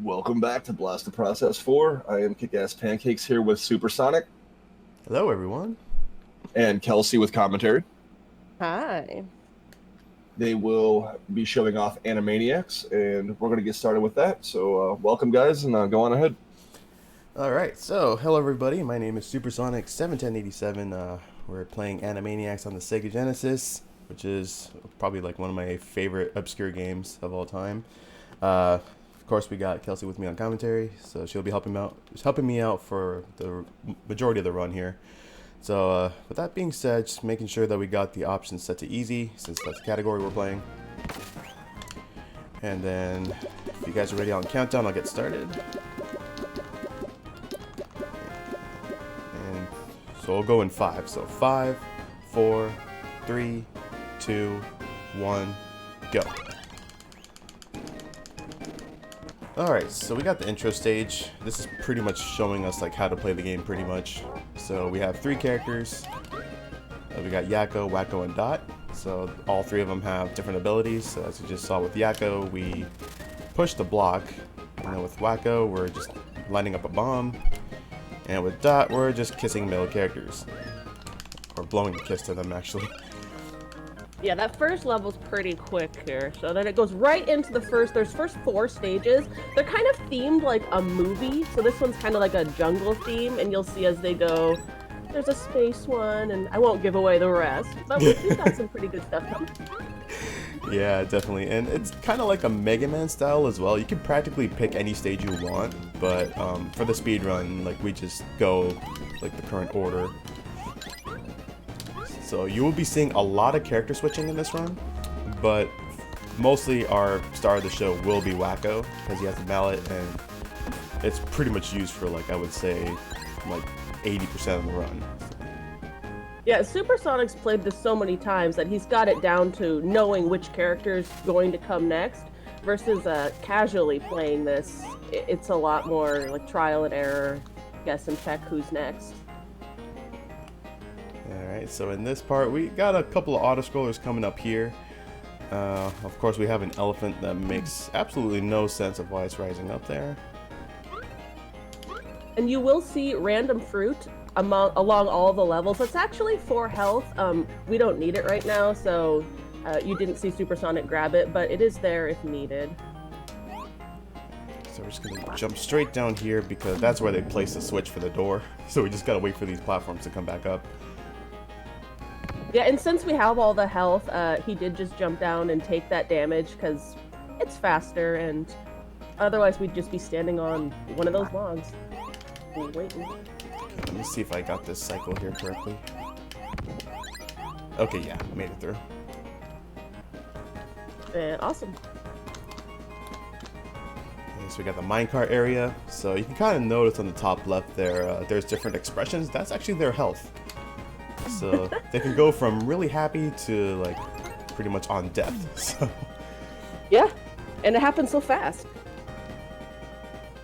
Welcome back to Blast the Process 4. I am Kick-Ass Pancakes here with Supersonic Hello, everyone. and Kelsey with commentary. Hi. They will be showing off Animaniacs, and we're going to get started with that. So, welcome, guys, and go on ahead. All right, so hello, everybody. My name is Supersonic 71087. We're playing Animaniacs on the Sega Genesis, which is probably like one of my favorite obscure games of all time. Of course, we got Kelsey with me on commentary, so she'll be helping me out for the majority of the run here. So, with that being said, just making sure that we got the options set to easy, since that's the category we're playing. And then, if you guys are ready on countdown, I'll get started. And so we'll go in 5. So 5, 4, 3, 2, 1, go. Alright, so we got the intro stage. This is pretty much showing us like how to play the game pretty much. So we have 3 characters. We got Yakko, Wakko, and Dot. So all 3 of them have different abilities. So as you just saw with Yakko, we push the block. And then with Wakko, we're just lining up a bomb. And with Dot, we're just kissing male characters. Or blowing a kiss to them, actually. Yeah, that first level's pretty quick here. So then it goes right into there's first 4 stages. They're kind of themed like a movie. So this one's kind of like a jungle theme, and you'll see as they go, there's a space one, and I won't give away the rest. But we've got some pretty good stuff coming. Yeah, definitely. And it's kind of like a Mega Man style as well. You can practically pick any stage you want, but for the speed run, like we just go like the current order. So you will be seeing a lot of character switching in this run, but mostly our star of the show will be Wakko because he has the mallet, and it's pretty much used for like I would say like 80% of the run. Yeah, Supersonic's played this so many times that he's got it down to knowing which character is going to come next, versus casually playing this. It's a lot more like trial and error, guess and check who's next. Alright, so in this part, we got a couple of auto-scrollers coming up here. Of course, we have an elephant that makes absolutely no sense of why it's rising up there. And you will see random fruit along all the levels. It's actually for health. We don't need it right now, so you didn't see Supersonic grab it, but it is there if needed. So we're just going to jump straight down here because that's where they place the switch for the door. So we just got to wait for these platforms to come back up. Yeah, and since we have all the health, he did just jump down and take that damage because it's faster, and otherwise we'd just be standing on one of those logs. Waiting. Let me see if I got this cycle here correctly. Okay, yeah, made it through. Awesome. Okay, so we got the minecart area. So you can kind of notice on the top left there, there's different expressions. That's actually their health. So they can go from really happy to like pretty much on death. So yeah, and it happens so fast.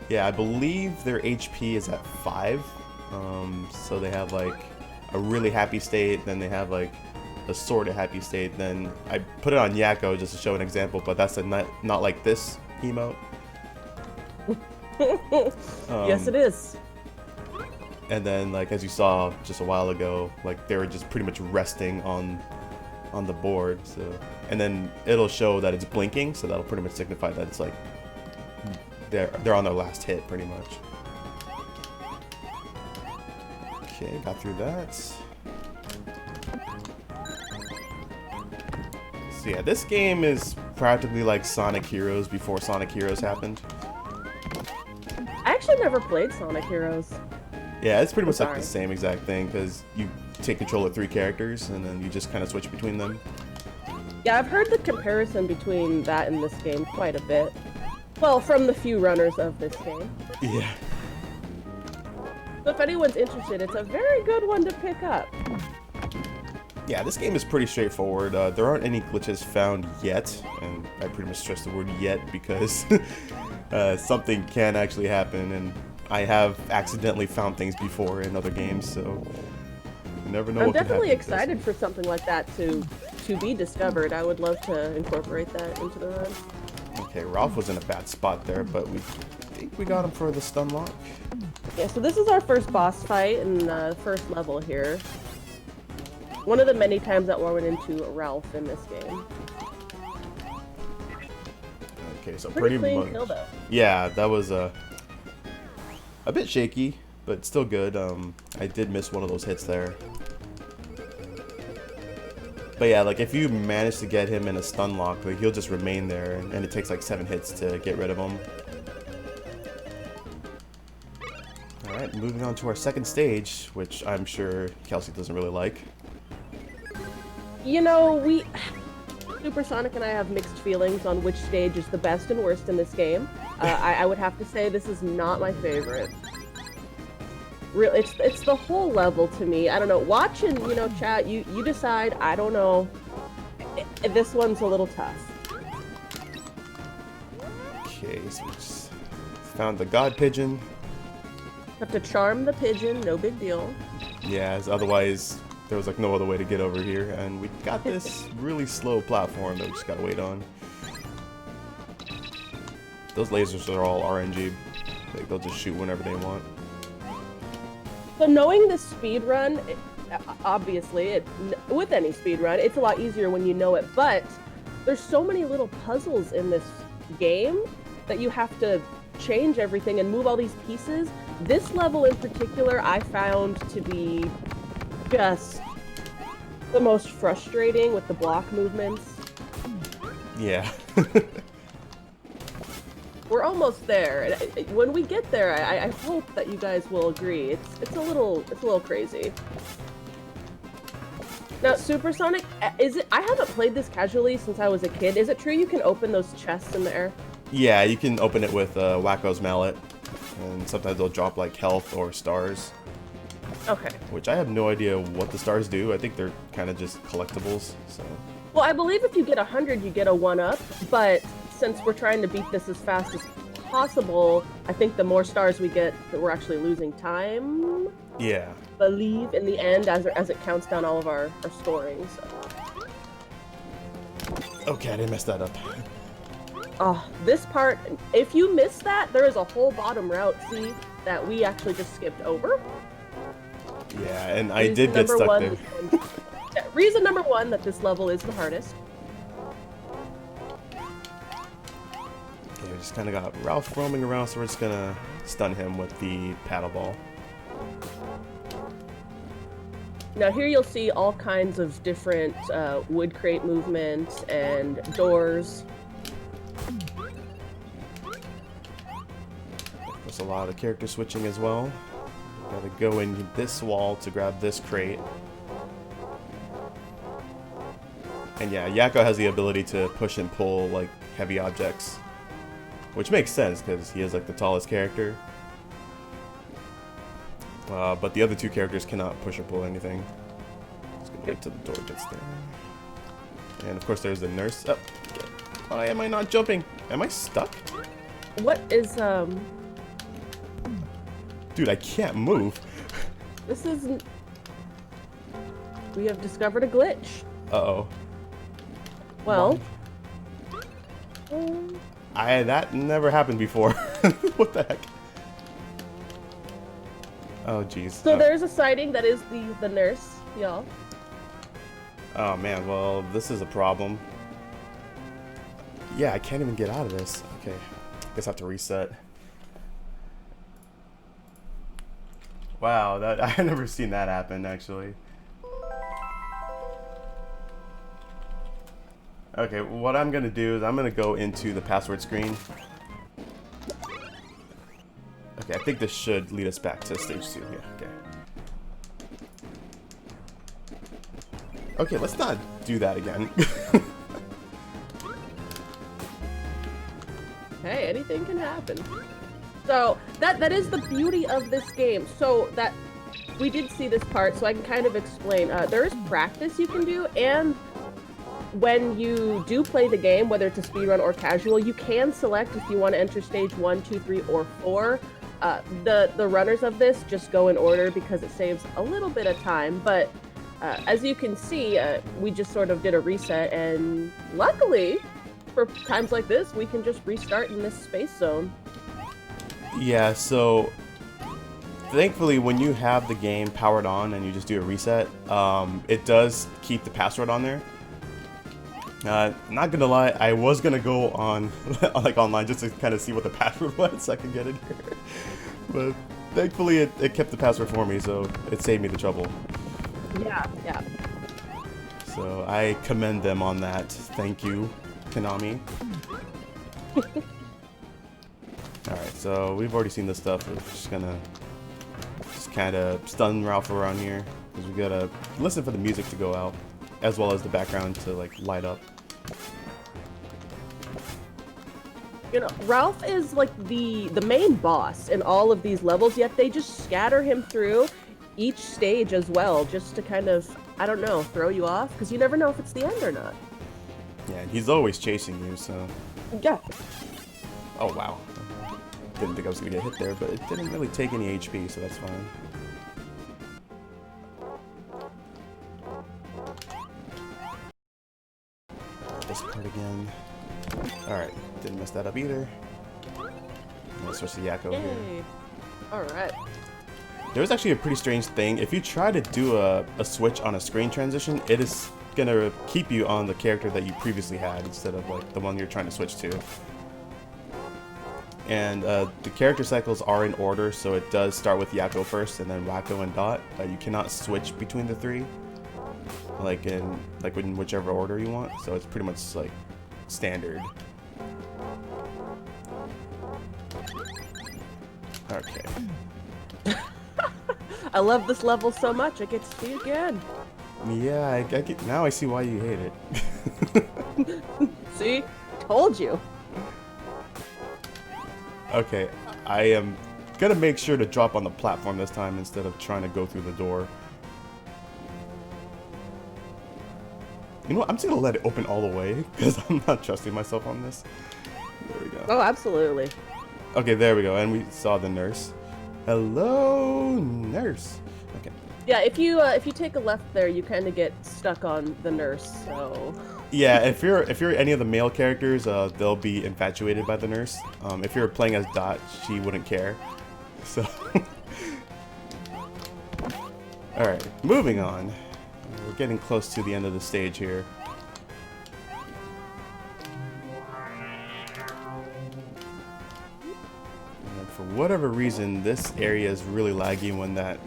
yeah, I believe their HP is at 5. So they have like a really happy state, then they have like a sort of happy state. Then I put it on Yakko just to show an example, but that's a not like this emote. Yes, it is. And then, like as you saw just a while ago, like they were just pretty much resting on the board. So, and then it'll show that it's blinking, so that'll pretty much signify that it's like they're on their last hit, pretty much. Okay, got through that. So yeah, this game is practically like Sonic Heroes before Sonic Heroes happened. I actually never played Sonic Heroes. Yeah, it's pretty much like the same exact thing, because you take control of 3 characters and then you just kind of switch between them. Yeah, I've heard the comparison between that and this game quite a bit. Well, from the few runners of this game. Yeah. So if anyone's interested, it's a very good one to pick up. Yeah, this game is pretty straightforward. There aren't any glitches found yet, and I pretty much stress the word yet because something can actually happen, and I have accidentally found things before in other games, so you never know. I'm definitely excited for something like that to be discovered. I would love to incorporate that into the run. Okay, Ralph was in a bad spot there, but we think we got him for the stun lock. Yeah, so this is our first boss fight in the first level here. One of the many times that we run into Ralph in this game. Okay, so Pretty pretty clean much. kill though. Yeah, that was a bit shaky, but still good. I did miss one of those hits there. But yeah, like if you manage to get him in a stun lock, like he'll just remain there, and it takes like 7 hits to get rid of him. Alright, moving on to our second stage, which I'm sure Kelsey doesn't really like. You know, Supersonic and I have mixed feelings on which stage is the best and worst in this game. I would have to say this is not my favorite. It's the whole level to me. I don't know. Watch and, you know, chat, you decide. I don't know. This one's a little tough. Okay, so we just found the God Pigeon. Have to charm the pigeon, no big deal. Yeah, as otherwise there was like no other way to get over here, and we got this really slow platform that we just gotta wait on. Those lasers are all RNG. Like they'll just shoot whenever they want. So knowing the speed run, obviously, with any speed run, it's a lot easier when you know it. But there's so many little puzzles in this game that you have to change everything and move all these pieces. This level in particular, I found to be just the most frustrating with the block movements. Yeah. We're almost there. When we get there, I hope that you guys will agree. It's a little crazy. Now, Supersonic, is it? I haven't played this casually since I was a kid. Is it true you can open those chests in the air? Yeah, you can open it with Wacko's mallet, and sometimes they'll drop like health or stars. Okay. Which I have no idea what the stars do. I think they're kind of just collectibles. So. Well, I believe if you get 100, you get a 1-up, but since we're trying to beat this as fast as possible, I think the more stars we get, that we're actually losing time. Yeah. I believe in the end, as it counts down all of our scoring. So. Okay, I didn't mess that up. Oh, this part, if you miss that, there is a whole bottom route, see, that we actually just skipped over. Yeah, and I did get stuck there. Yeah, reason number 1 that this level is the hardest. Okay, we just kind of got Ralph roaming around, so we're just gonna stun him with the paddle ball. Now here you'll see all kinds of different wood crate movements and doors. There's a lot of character switching as well. Gotta go in this wall to grab this crate. And yeah, Yakko has the ability to push and pull like heavy objects, which makes sense because he is like the tallest character. But the other 2 characters cannot push or pull anything. Just gonna wait till the door gets there. And of course there's the nurse. Oh, why am I not jumping? Am I stuck? What is Dude, I can't move. This is. We have discovered a glitch. Uh-oh. Well. That never happened before. What the heck? Oh jeez. So there's a sighting that is the nurse, y'all. Oh man, well this is a problem. Yeah, I can't even get out of this. Okay, guess I have to reset. Wow, that I've never seen that happen actually. Okay, what I'm gonna do is I'm gonna go into the password screen. Okay, I think this should lead us back to stage 2. Yeah, okay. Okay, let's not do that again. Hey, anything can happen. So that is the beauty of this game. So that we did see this part, so I can kind of explain. There is practice you can do, and when you do play the game, whether it's a speedrun or casual, you can select if you want to enter stage 1, 2, 3, or 4. The runners of this just go in order because it saves a little bit of time, but as you can see, we just sort of did a reset, and luckily, for times like this, we can just restart in this space zone. Yeah, so thankfully when you have the game powered on and you just do a reset, it does keep the password on there. Not gonna lie, I was gonna go on like online just to kind of see what the password was so I could get in here. But thankfully it kept the password for me, so it saved me the trouble. Yeah, yeah. So I commend them on that. Thank you, Konami. Alright, so we've already seen this stuff. We're just gonna kind of stun Ralph around here because we gotta listen for the music to go out, as well as the background to like light up. You know, Ralph is like the main boss in all of these levels, yet they just scatter him through each stage as well, just to kind of, I don't know, throw you off, because you never know if it's the end or not. Yeah, and he's always chasing you, so... Yeah. Oh, wow. Didn't think I was gonna get hit there, but it didn't really take any HP, so that's fine. This part again. Alright, didn't mess that up either. I'm gonna switch to Yakko here. Yay. Alright. There's actually a pretty strange thing. If you try to do a switch on a screen transition, it is gonna keep you on the character that you previously had instead of like the one you're trying to switch to. And the character cycles are in order, so it does start with Yakko first and then Wakko and Dot. You cannot switch between the three, like in whichever order you want. So it's pretty much like standard. Okay. I love this level so much, I get to see it again. Yeah, I get, now I see why you hate it. See? Told you. Okay, I am gonna make sure to drop on the platform this time instead of trying to go through the door. You know what? I'm just gonna let it open all the way because I'm not trusting myself on this. There we go. Oh, absolutely. Okay, there we go, and we saw the nurse. Hello, nurse. Okay. Yeah, if you take a left there, you kind of get stuck on the nurse. So. Yeah, if you're any of the male characters, they'll be infatuated by the nurse. If you're playing as Dot, she wouldn't care. So. All right, moving on. We're getting close to the end of the stage here. And for whatever reason, this area is really laggy when that,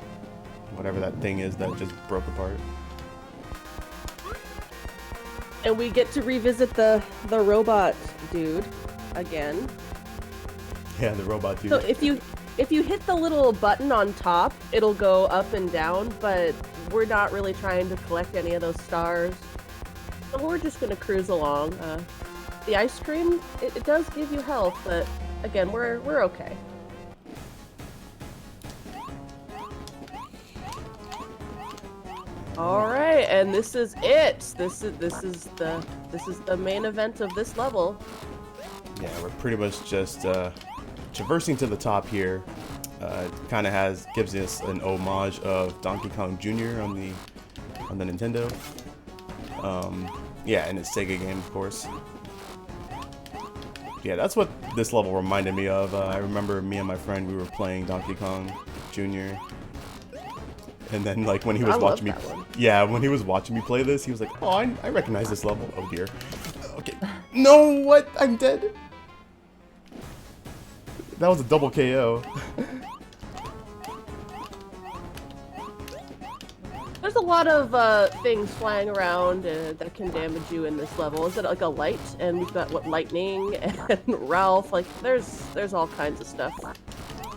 whatever that thing is that just broke apart. And we get to revisit the robot dude again. Yeah, the robot dude. So if you hit the little button on top, it'll go up and down, but we're not really trying to collect any of those stars. So we're just gonna cruise along. The ice cream, it does give you health, but again, we're okay. All right, and this is it. This is the main event of this level. Yeah, we're pretty much just traversing to the top here. It kind of gives us an homage of Donkey Kong Jr. on the Nintendo. Yeah, and it's Sega game, of course. Yeah, that's what this level reminded me of. I remember me and my friend, we were playing Donkey Kong Jr. And then, like, when he was watching me, yeah, when he was watching me play this, he was like, "Oh, I recognize this level." Oh dear. Okay. No, what? I'm dead. That was a double KO. There's a lot of things flying around that can damage you in this level. Is it like a light? And we've got what, lightning and Ralph. Like there's all kinds of stuff.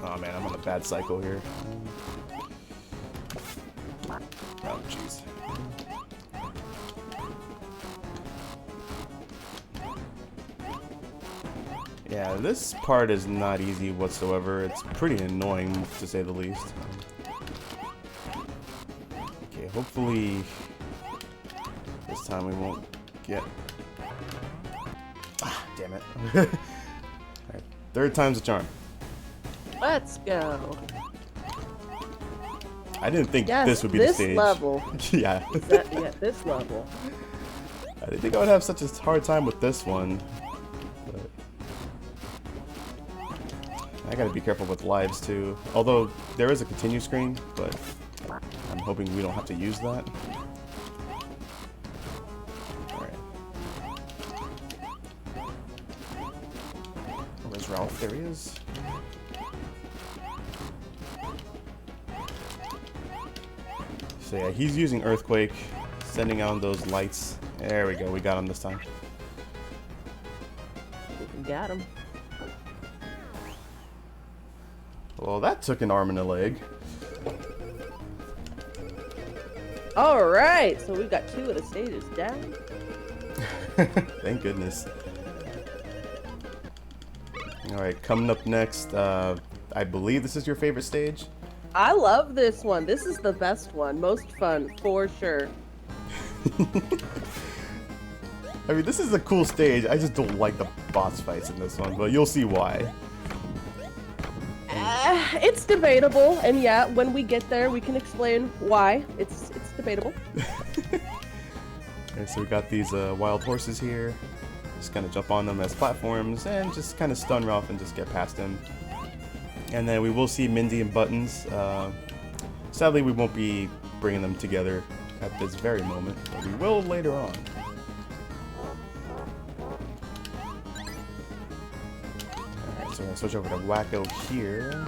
Oh man, I'm on a bad cycle here. Oh jeez. Yeah, this part is not easy whatsoever. It's pretty annoying, to say the least. Okay, hopefully this time we won't get... Ah, damn it. Alright, third time's a charm. Let's go. I didn't think Yes, this would be the stage. This level. Yeah. Yeah, this level. I didn't think I would have such a hard time with this one. But... I gotta be careful with lives too. Although there is a continue screen, but I'm hoping we don't have to use that. Alright. Where's Ralph? There he is. So yeah, he's using Earthquake, sending out those lights. There we go, we got him this time. Got him. Well, that took an arm and a leg. All right, so we've got 2 of the stages down. Thank goodness. Alright, coming up next, I believe this is your favorite stage? I love this one. This is the best one. Most fun, for sure. I mean, this is a cool stage. I just don't like the boss fights in this one, but you'll see why. It's debatable, and yeah, when we get there, we can explain why. It's debatable. Okay, so we got these wild horses here. Just kind of jump on them as platforms and just kind of stun Ralph and just get past him. And then we will see Mindy and Buttons. Sadly, we won't be bringing them together at this very moment, but we will later on. Alright, so we're going to switch over to Wacko here.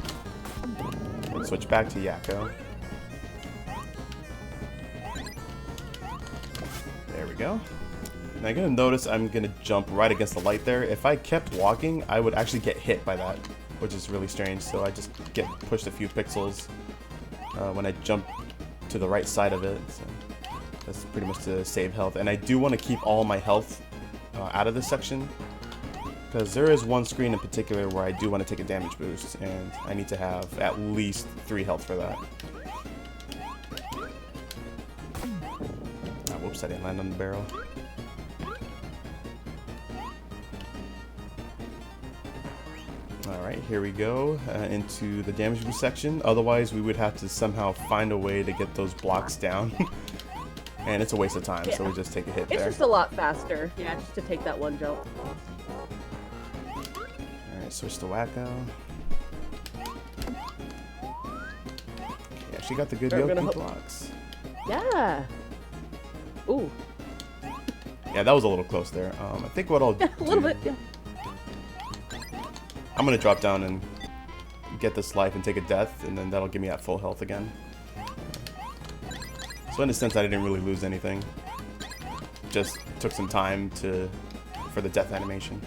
And switch back to Yakko. There we go. Now you're going to notice I'm going to jump right against the light there. If I kept walking, I would actually get hit by that, which is really strange. So I just get pushed a few pixels when I jump to the right side of it. So that's pretty much to save health. And I do want to keep all my health out of this section, because there is one screen in particular where I do want to take a damage boost, and I need to have at least 3 health for that. Oh, whoops, I didn't land on the barrel. Alright, here we go into the damage boost section. Otherwise, we would have to somehow find a way to get those blocks down. And it's a waste of time, so we just take a hit there. It's just a lot faster, yeah, just to take that one jump. Alright, switch to Wacko. Yeah, she got the good Yoku blocks. Yeah. Ooh. Yeah, that was a little close there. I think what I'll do... A little bit, yeah. I'm gonna drop down and get this life and take a death, and then that'll give me at full health again. So in a sense, I didn't really lose anything. Just took some time for the death animation.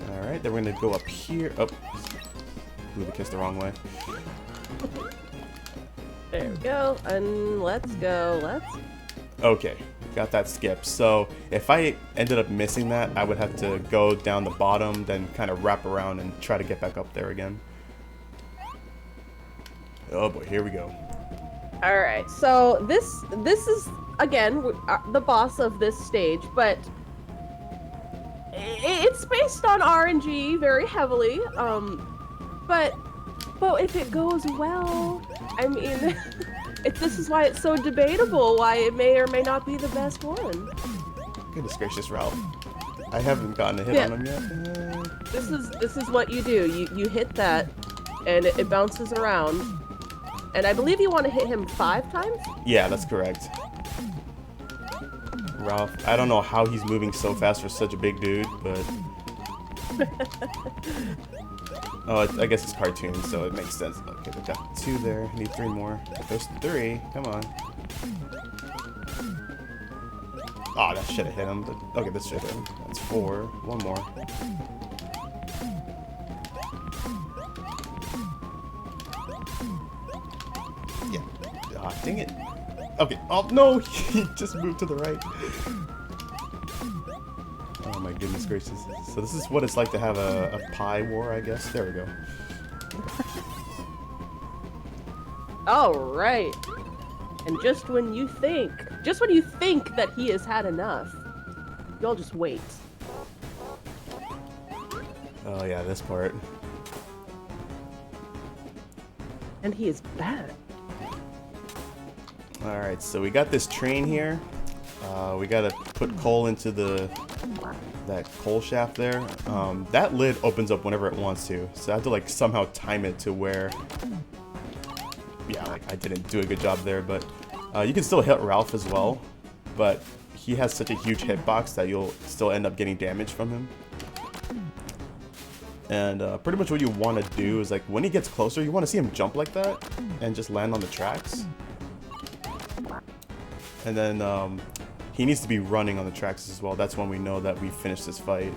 Alright, then we're gonna go up here. Oh, blew the kiss the wrong way. There we go, and let's go, Okay, got that skip. So if I ended up missing that, I would have to go down the bottom, then kind of wrap around and try to get back up there again. Oh boy, here we go. Alright, so this is, again, the boss of this stage, but it's based on RNG very heavily, but if it goes well, I mean, this is why it's so debatable, why it may or may not be the best one. Goodness gracious, Ralph. I haven't gotten a hit on him yet. This is what you do. You hit that, and it bounces around. And I believe you want to hit him 5 times? Yeah, that's correct. Ralph, I don't know how he's moving so fast for such a big dude, but... Oh, I guess it's cartoon, so it makes sense. Okay, we've got 2 there. Need 3 more. There's 3. Come on. Oh, that should have hit him. But okay, this should hit him. That's 4. 1 more. Yeah. Ah, dang it. Okay. Oh, no! He just moved to the right. Oh my goodness gracious. So this is what it's like to have a pie war, I guess. There we go. Alright. And just when you think that he has had enough, you'll just wait. Oh yeah, this part. And he is back. Alright, so we got this train here. We gotta put coal into the that coal shaft there, that lid opens up whenever it wants to. So I have to like somehow time it to where, yeah, like I didn't do a good job there, but you can still hit Ralph as well, but he has such a huge hitbox that you'll still end up getting damage from him. And pretty much what you want to do is like when he gets closer, you want to see him jump like that and just land on the tracks. And then he needs to be running on the tracks as well. That's when we know that we finished this fight.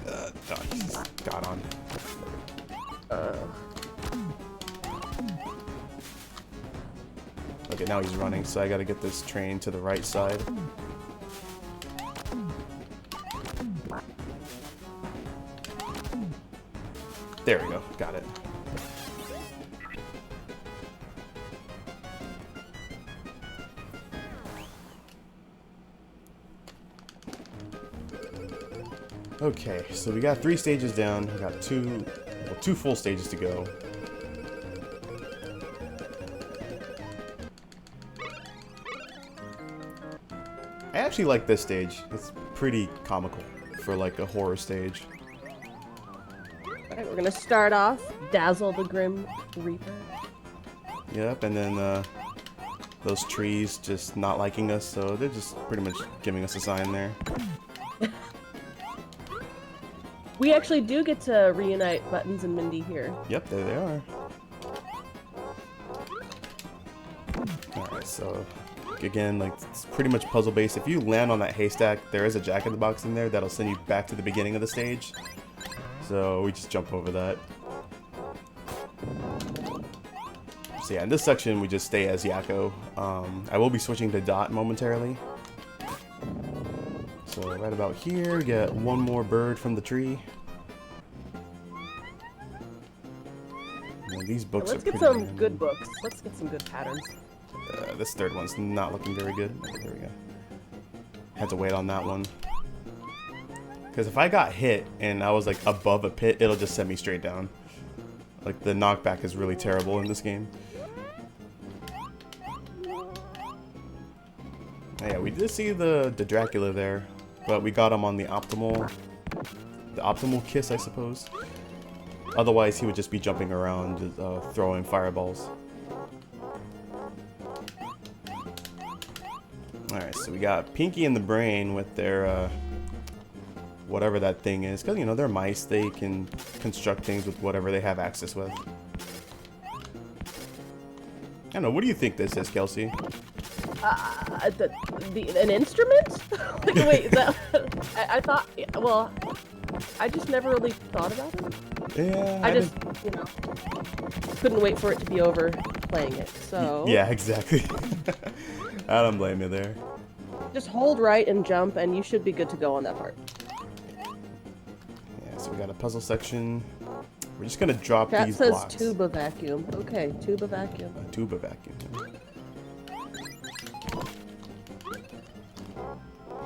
Oh, he's got on. Okay, now he's running, so I gotta get this train to the right side. There we go, got it. Okay, so we got 3 stages down. We got two full stages to go. I actually like this stage. It's pretty comical for like a horror stage. Alright, we're gonna start off Dazzle the Grim Reaper. Yep, and then those trees just not liking us, so they're just pretty much giving us a sign there. We actually do get to reunite Buttons and Mindy here. Yep, there they are. Alright, so again, like it's pretty much puzzle based. If you land on that haystack, there is a Jack in the Box in there that'll send you back to the beginning of the stage. So we just jump over that. So yeah, in this section we just stay as Yakko. I will be switching to Dot momentarily. So right about here, we get one more bird from the tree. And these books Let's are get pretty some random. good books. Let's get some good patterns. This third one's not looking very good. Okay, there we go. Had to wait on that one. Because if I got hit and I was like above a pit, it'll just send me straight down. Like the knockback is really terrible in this game. Yeah, we did see the Dracula there, but we got him on the optimal kiss, I suppose. Otherwise, he would just be jumping around, throwing fireballs. Alright, so we got Pinky and the Brain with their, whatever that thing is. Because, you know, they're mice. They can construct things with whatever they have access with. I don't know, what do you think this is, Kelsey? An instrument? Like, wait, is that... I thought... Well, I just never really thought about it. Yeah, I just, you know, couldn't wait for it to be over playing it, so... Yeah, exactly. I don't blame you there. Just hold right and jump, and you should be good to go on that part. Yeah, so we got a puzzle section. We're just gonna drop Chat these says blocks. tuba vacuum. Okay, tuba vacuum. A tuba vacuum.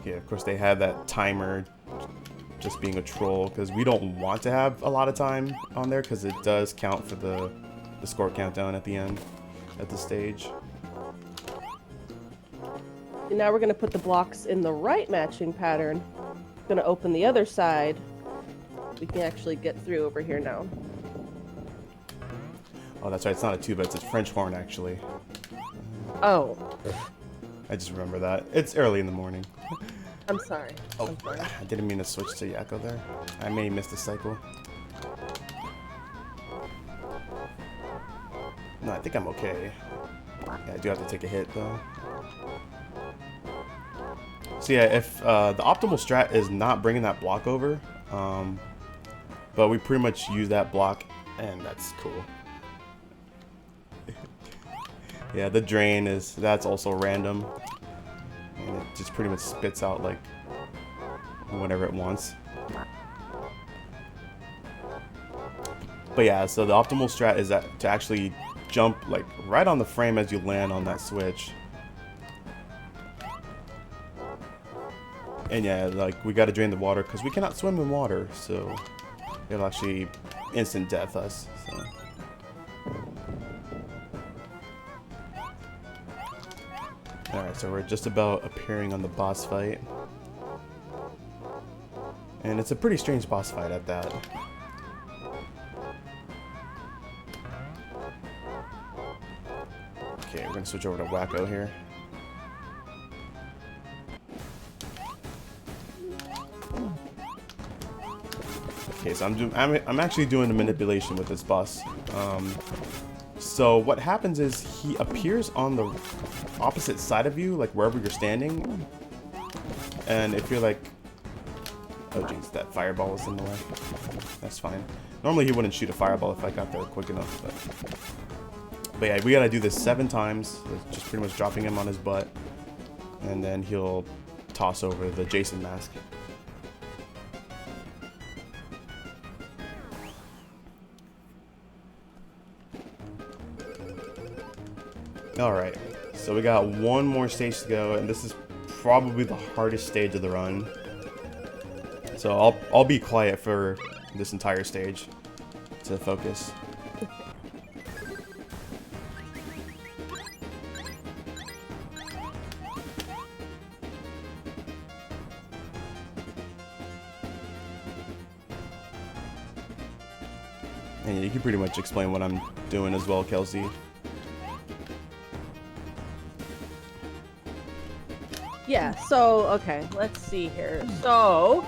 Yeah, of course they have that timer just being a troll because we don't want to have a lot of time on there because it does count for the score countdown at the end at the stage. And now we're going to put the blocks in the right matching pattern. Going to open the other side. We can actually get through over here now. Oh, that's right. It's not a tuba. It's a French horn, actually. Oh, I just remember that. It's early in the morning. I'm sorry. Oh, I'm sorry. I didn't mean to switch to Yakko there. I may miss the cycle. No, I think I'm okay. Yeah, I do have to take a hit, though. So yeah, if the optimal strat is not bringing that block over, but we pretty much use that block, and that's cool. Yeah, the drain that's also random, and it just pretty much spits out like whatever it wants. But yeah, so the optimal strat is that to actually jump like right on the frame as you land on that switch. And yeah, like we gotta drain the water because we cannot swim in water, so it'll actually instant death us. So. Alright, so we're just about appearing on the boss fight. And it's a pretty strange boss fight at that. Okay, we're gonna switch over to Wacko here. Okay, so I'm actually doing the manipulation with this boss. So what happens is he appears on the opposite side of you, like wherever you're standing. And if you're like, oh jeez, that fireball was in the way. That's fine. Normally he wouldn't shoot a fireball if I got there quick enough. But yeah, we gotta do this 7 times. Just pretty much dropping him on his butt, and then he'll toss over the Jason mask. Alright, so we got one more stage to go, and this is probably the hardest stage of the run. So I'll be quiet for this entire stage to focus. And you can pretty much explain what I'm doing as well, Kelsey. Yeah, so, okay, let's see here. So...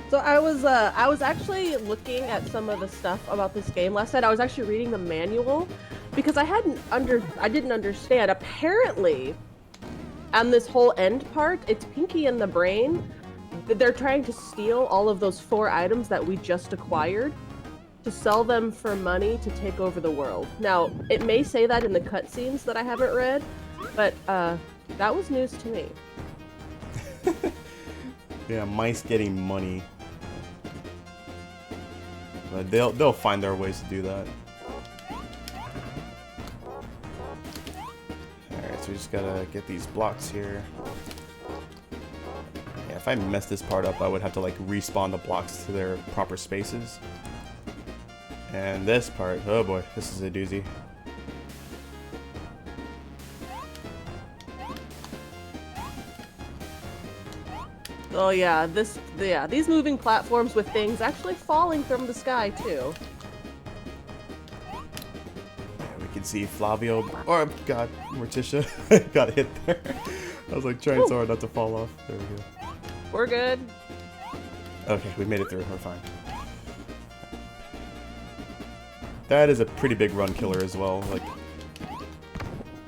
So I was actually looking at some of the stuff about this game last night. I was actually reading the manual because I didn't understand. Apparently, on this whole end part, it's Pinky and the Brain. They're trying to steal all of those 4 items that we just acquired to sell them for money to take over the world. Now, it may say that in the cutscenes that I haven't read, but that was news to me. Yeah, mice getting money. But they'll find their ways to do that. Alright, so we just gotta get these blocks here. Yeah, if I mess this part up, I would have to like respawn the blocks to their proper spaces. And this part, oh boy, this is a doozy. Oh yeah, these moving platforms with things actually falling from the sky too. Yeah, we can see Flavio, or God, Morticia got hit there. I was like trying so hard not to fall off. There we go. We're good. Okay, we made it through. We're fine. That is a pretty big run killer as well, like,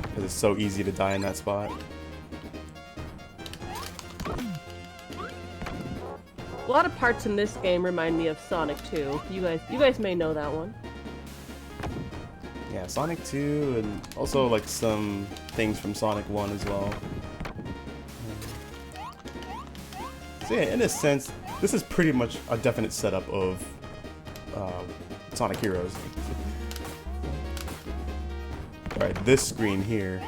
because it's so easy to die in that spot. A lot of parts in this game remind me of Sonic 2. You guys may know that one. Yeah, Sonic 2, and also like some things from Sonic 1 as well. So yeah, in a sense, this is pretty much a definite setup of Sonic Heroes. Alright, this screen here.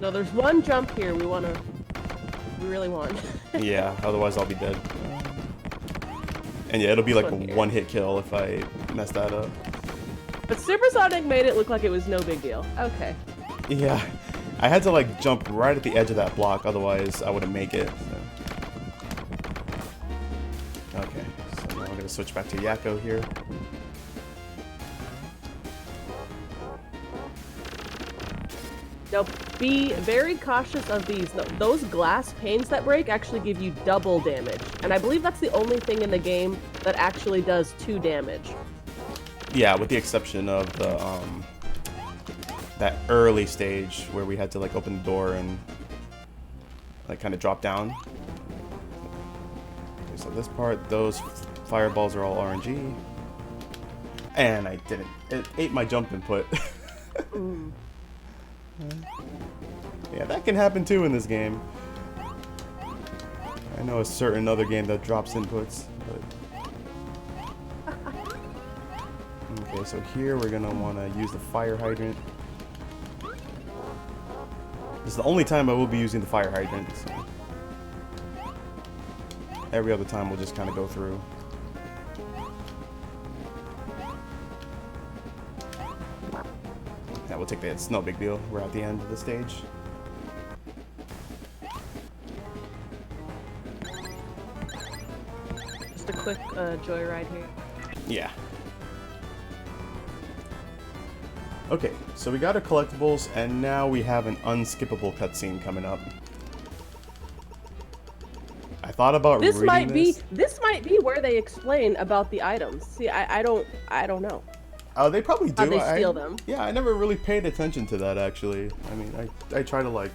No, there's one jump here we really want. Yeah, otherwise I'll be dead. And yeah, it'll be like a Here. one-hit kill if I mess that up. But Supersonic made it look like it was no big deal. Okay. Yeah, I had to like jump right at the edge of that block, otherwise I wouldn't make it. So. Okay, so now I'm gonna switch back to Yakko here. Now, be very cautious of these. No, those glass panes that break actually give you double damage. And I believe that's the only thing in the game that actually does 2 damage. Yeah, with the exception of the that early stage where we had to like open the door and like kind of drop down. Okay, so this part, those fireballs are all RNG. And I didn't. It ate my jump input. Yeah, that can happen too in this game. I know a certain other game that drops inputs, but... Okay, so here we're gonna want to use the fire hydrant. This is the only time I will be using the fire hydrant. So. every other time we'll just kind of go through. Yeah, we'll take that. It's no big deal. We're at the end of the stage. Just a quick joyride here. Yeah. Okay, so we got our collectibles, and now we have an unskippable cutscene coming up. I thought about This reading might this. this might be where they explain about the items. See, I don't know. Oh, they probably do. How they steal them. Yeah, I never really paid attention to that, actually. I mean, I try to, like...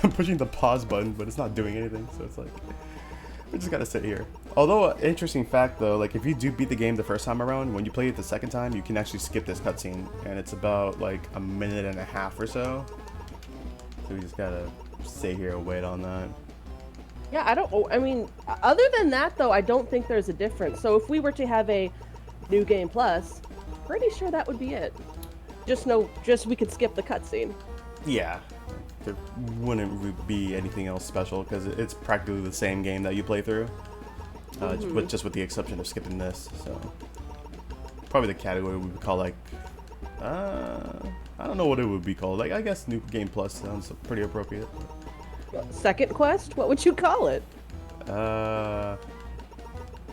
I'm pushing the pause button, but it's not doing anything, so it's like... We just gotta sit here. Although, interesting fact, though, like, if you do beat the game the first time around, when you play it the second time, you can actually skip this cutscene, and it's about, like, a minute and a half or so. So we just gotta sit here and wait on that. Yeah, I mean, other than that, though, I don't think there's a difference. So if we were to have a New Game Plus, pretty sure that would be it. Just we could skip the cutscene. Yeah. There wouldn't be anything else special, because it's practically the same game that you play through. But just with the exception of skipping this, so... Probably the category we would call, like... I don't know what it would be called. Like, I guess New Game Plus sounds pretty appropriate. Second quest? What would you call it? I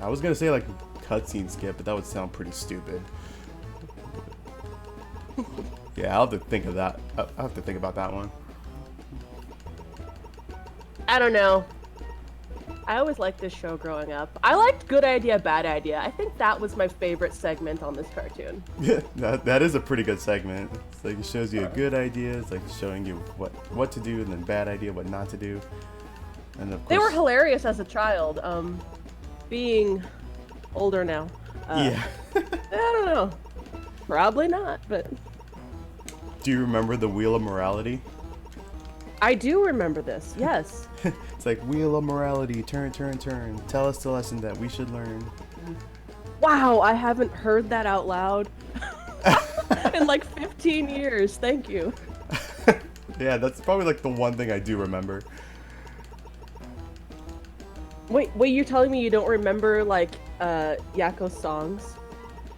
was gonna say, like, cutscene skip, but that would sound pretty stupid. Yeah, I'll have to think of that. I'll have to think about that one. I don't know. I always liked this show growing up. I liked Good Idea, Bad Idea. I think that was my favorite segment on this cartoon. Yeah, that is a pretty good segment. It's like it shows you a good idea. It's like showing you what to do, and then bad idea, what not to do. And of course, They were hilarious as a child. Being older now. Yeah. I don't know. Probably not, but Do you remember the Wheel of Morality? I do remember this. Yes. It's like Wheel of Morality, turn, turn, turn. Tell us the lesson that we should learn. Wow, I haven't heard that out loud in like 15 years. Thank you. Yeah, that's probably like the one thing I do remember. Wait, you're telling me you don't remember like Yakko's songs?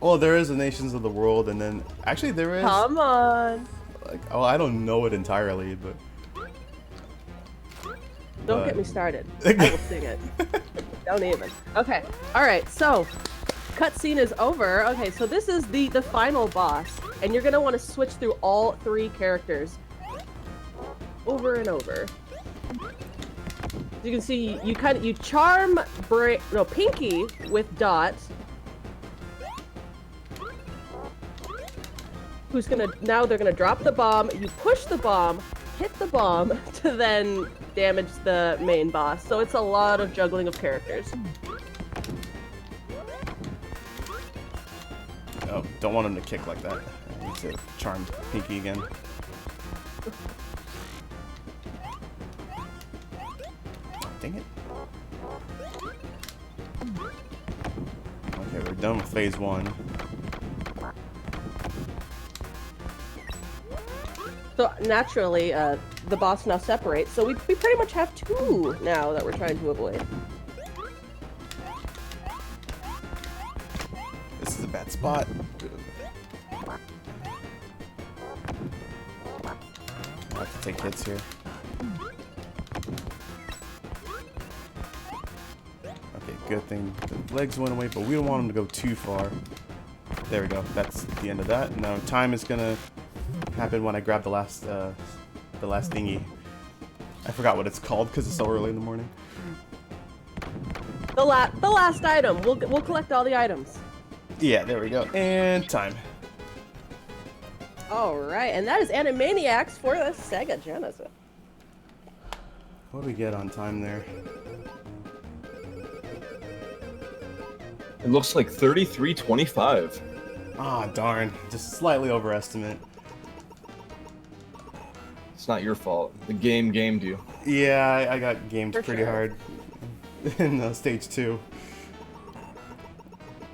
Well, there is the Nations of the World, and then actually there is Come on. like, oh, I don't know it entirely, but Don't get me started. I will sing it. Don't even. Okay. All right. So, cutscene is over. Okay. So this is the final boss, and you're gonna want to switch through all 3 characters over and over. You can see you charm Pinky with Dot, who's now they're gonna drop the bomb. You push the bomb, hit the bomb to then damage the main boss. So it's a lot of juggling of characters. oh, don't want him to kick like that. I need to charm Pinky again. Dang it. Okay, we're done with phase 1. So naturally, the boss now separates. So we pretty much have 2 now that we're trying to avoid. This is a bad spot. I have to take hits here. Okay, good thing the legs went away, but we don't want them to go too far. There we go. That's the end of that. Now time is gonna happen when I grab the last thingy. I forgot what it's called because it's so early in the morning. The last item. We'll collect all the items. Yeah, there we go. And time. All right, and that is Animaniacs for the Sega Genesis. What do we get on time there? It looks like 33:25. Ah, darn. Just slightly overestimate. It's not your fault. The game gamed you. Yeah, I got gamed For pretty sure. hard in stage 2.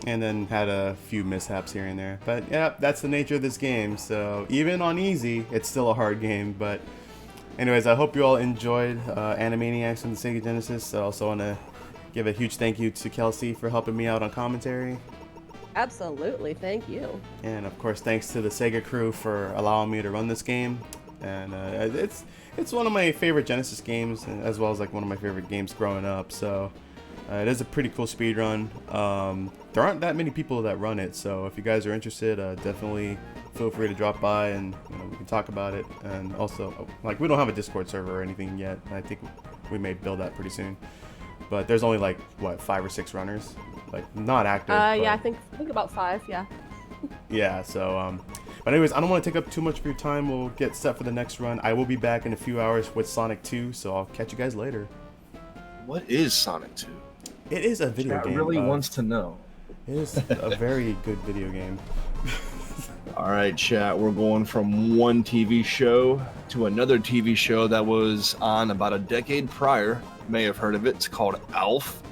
And then had a few mishaps here and there. But yeah, that's the nature of this game. So even on easy, it's still a hard game. But anyways, I hope you all enjoyed Animaniacs on the Sega Genesis. I also want to give a huge thank you to Kelsey for helping me out on commentary. Absolutely, thank you. And of course, thanks to the Sega crew for allowing me to run this game. And it's one of my favorite Genesis games, as well as like one of my favorite games growing up. So it is a pretty cool speed run. There aren't that many people that run it, so if you guys are interested, definitely feel free to drop by and we can talk about it. And also, like, we don't have a Discord server or anything yet. I think we may build that pretty soon. But there's only like what 5 or 6 runners, like not active. Yeah, I think about 5. Yeah. Yeah. So but anyways, I don't want to take up too much of your time. We'll get set for the next run. I will be back in a few hours with Sonic 2, so I'll catch you guys later. What is Sonic 2? It is a video Chat game. really wants to know. It is a very good video game. All right, chat. We're going from one TV show to another TV show that was on about a decade prior. You may have heard of it. It's called ALF.